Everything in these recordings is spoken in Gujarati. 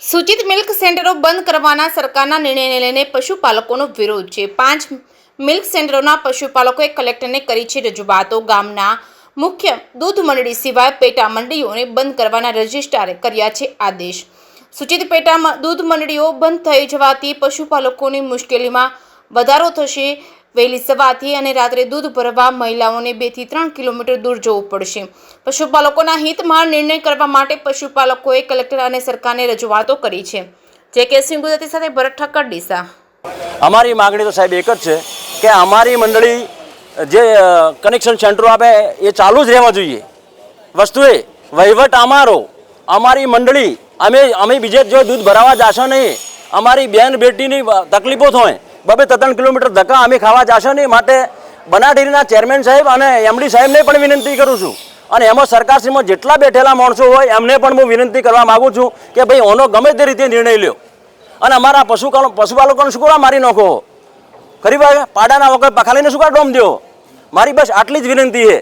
સૂચિત મિલ્ક સેન્ટરો બંધ કરવાના સરકારના નિર્ણયને લઈને પશુપાલકોનો વિરોધ છે। 5 મિલ્ક સેન્ટરોના પશુપાલકોએ કલેક્ટરને કરી છે રજૂઆતો। ગામના મુખ્ય દૂધ મંડળી સિવાય પેટા મંડળીઓને બંધ કરવાના રજિસ્ટ્રારે કર્યા છે આદેશ। સૂચિત પેટા દૂધ મંડળીઓ બંધ થઈ જવાથી પશુપાલકોની મુશ્કેલીમાં વધારો થશે। વહેલી સવારથી અને રાત્રે દૂધ ભરવા મહિલાઓને 2 થી 3 કિલોમીટર દૂર જવું પડશે। પશુપાલકોના હિતમાં નિર્ણય કરવા માટે પશુપાલકોએ કલેક્ટર અને સરકારને રજૂઆતો કરી છે। જે કે સિંહ ગુજરાતી સાથે ભરત ઠક્કર ડીસા। અમારી માગણી તો સાહેબ એક જ છે કે અમારી મંડળી જે કનેક્શન સેન્ટરો આપે એ ચાલુ જ રહેવા જોઈએ। વસ્તુ એ વહીવટ અમારી મંડળી અમે બીજે જો દૂધ ભરાવા જશો નહીં, અમારી બેન બેટીની તકલીફો થાય। 2-3 કિલોમીટર ધક્કા અમે ખાવા જશો નહીં। માટે બનાસ ડેરીના ચેરમેન સાહેબ અને એમડી સાહેબને પણ વિનંતી કરું છું અને એમાં સરકારશ્રીમાં જેટલા બેઠેલા માણસો હોય એમને પણ હું વિનંતી કરવા માગું છું કે ભાઈ ઓનો ગમે તે રીતે નિર્ણય લ્યો અને અમારા પશુપાલકોને શું કરવા મારી નાખો? ખરી ભાઈ પાડાના વગર પખાલીને શું કરવા ડોમ દો? મારી બસ આટલી જ વિનંતી છે।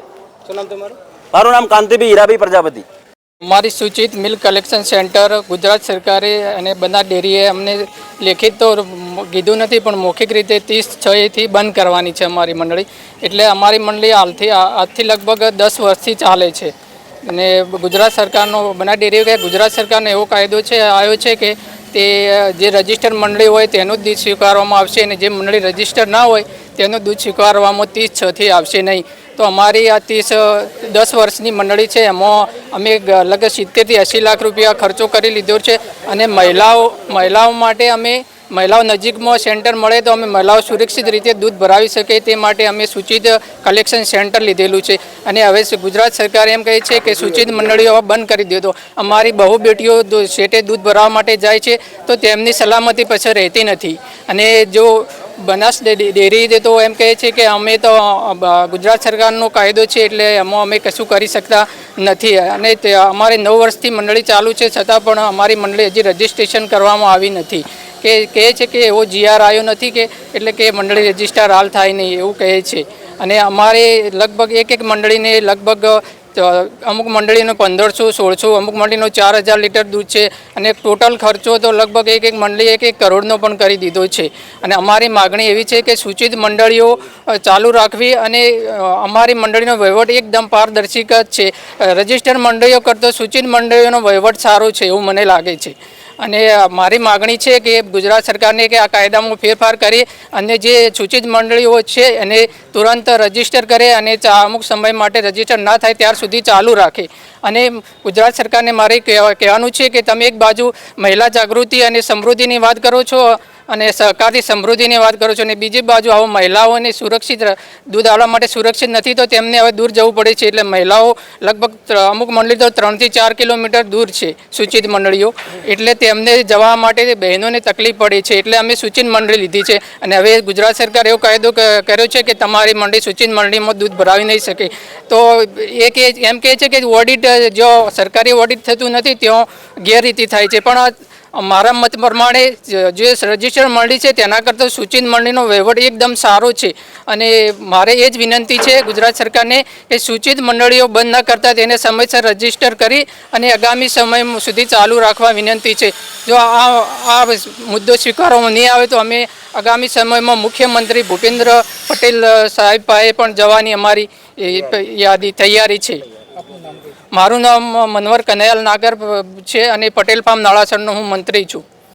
શું નામ તમારું? મારું નામ કાંતિભાઈ હીરાભાઈ પ્રજાપતિ। અમારી સૂચિત મિલ્ક કલેક્શન સેન્ટર ગુજરાત સરકારે અને બનાસ ડેરીએ અમને લેખિત તો કીધું નથી પણ મૌખિક રીતે 30/6થી બંધ કરવાની છે અમારી મંડળી। એટલે અમારી મંડળી આજથી લગભગ 10 વર્ષથી ચાલે છે અને ગુજરાત સરકારનો બનાસ ડેરી કે ગુજરાત સરકારનો એવો કાયદો આવ્યો છે કે તે જે રજિસ્ટર મંડળી હોય તેનું જ દૂધ સ્વીકારવામાં આવશે અને જે મંડળી રજિસ્ટર ના હોય તેનું દૂધ સ્વીકારવામાં 30/6થી આવશે નહીં। તો અમારી આ 10 વર્ષની મંડળી છે, એમાં અમે લગભગ 70 થી 80 લાખ રૂપિયા ખર્ચો કરી લીધો છે અને મહિલાઓ માટે મહિલાઓ નજીકમાં સેન્ટર મળે તો અમે મહિલાઓ સુરક્ષિત રીતે દૂધ ભરાવી શકે તે માટે અમે સૂચિત કલેક્શન સેન્ટર લીધેલું છે અને હવે ગુજરાત સરકાર એમ કહે છે કે સૂચિત મંડળીઓ બંધ કરી દે તો અમારી બહુ બેટીઓ શેઠે દૂધ ભરાવવા માટે જાય છે તો તેમની સલામતી પછી રહેતી નથી। અને જો બનાસ ડેરી તો એમ કહે છે કે અમે તો ગુજરાત સરકારનો કાયદો છે એટલે એમાં અમે કશું કરી શકતા નથી અને અમારે 9 વર્ષથી મંડળી ચાલુ છે છતાં પણ અમારી મંડળી હજી રજિસ્ટ્રેશન કરવામાં આવી નથી। કહે છે કે એવો જીઆર આવ્યો નથી કે એટલે કે મંડળી રજિસ્ટર હાલ થાય નહીં એવું કહે છે અને અમારે લગભગ એક મંડળીને લગભગ અમુક મંડળીનો 1500-1600, અમુક મંડળીનો 4000 લીટર દૂધ છે અને ટોટલ ખર્ચો તો લગભગ એક મંડળી 1 કરોડનો પણ કરી દીધો છે। અને અમારી માગણી એવી છે કે સૂચિત મંડળીઓ ચાલુ રાખવી અને અમારી મંડળીનો વહીવટ એકદમ પારદર્શક જ છે। રજિસ્ટર મંડળીઓ કરતાં સૂચિત મંડળીઓનો વહીવટ સારો છે એવું મને લાગે છે અને મારી માગણી છે કે ગુજરાત સરકારને કે આ કાયદામાં ફેરફાર કરી અને જે સૂચિત મંડળીઓ છે એને તુરંત રજિસ્ટર કરે અને અમુક સમય માટે રજિસ્ટર ના થાય ત્યાર સુધી ચાલુ રાખે। અને ગુજરાત સરકારને મારે કહેવાનું છે કે તમે એક બાજુ મહિલા જાગૃતિ અને સમૃદ્ધિની વાત કરો છો અને સહકારથી સમૃદ્ધિની વાત કરો છો અને બીજી બાજુ આવો મહિલાઓને સુરક્ષિત દૂધ આવવા માટે સુરક્ષિત નથી તો તેમને હવે દૂર જવું પડે છે। એટલે મહિલાઓ લગભગ અમુક મંડળી તો 3 થી 4 કિલોમીટર દૂર છે સૂચિત મંડળીઓ, એટલે તેમને જવા માટે બહેનોને તકલીફ પડે છે એટલે અમે સૂચિત મંડળી લીધી છે અને હવે ગુજરાત સરકાર એવો કાયદો કર્યો છે કે તમારી મંડળી સૂચિત મંડળીમાં દૂધ ભરાવી નહીં શકે। તો એમ કહે છે કે ઓડિટ જો સરકારી ઓડિટ થતું નથી ત્યાં ગેરરીતિ થાય છે પણ મારા મત પ્રમાણે જે રજિસ્ટર મંડળી છે તેના કરતાં સૂચિત મંડળીનો વહીવટ એકદમ સારો છે અને મારે એ જ વિનંતી છે ગુજરાત સરકારને કે સૂચિત મંડળીઓ બંધ ન કરતાં તેને સમયસર રજિસ્ટર કરી અને આગામી સમય સુધી ચાલુ રાખવા વિનંતી છે। જો આ મુદ્દો સ્વીકારવામાં નહીં આવે તો અમે આગામી સમયમાં મુખ્યમંત્રી ભૂપેન્દ્ર પટેલ સાહેબ પાસે પણ જવાની અમારી તૈયારી છે। મારું નામ મનવર કનૈયાલ નાગર છે અને પટેલ ફાર્મ નાળાસરનો હું મંત્રી છું।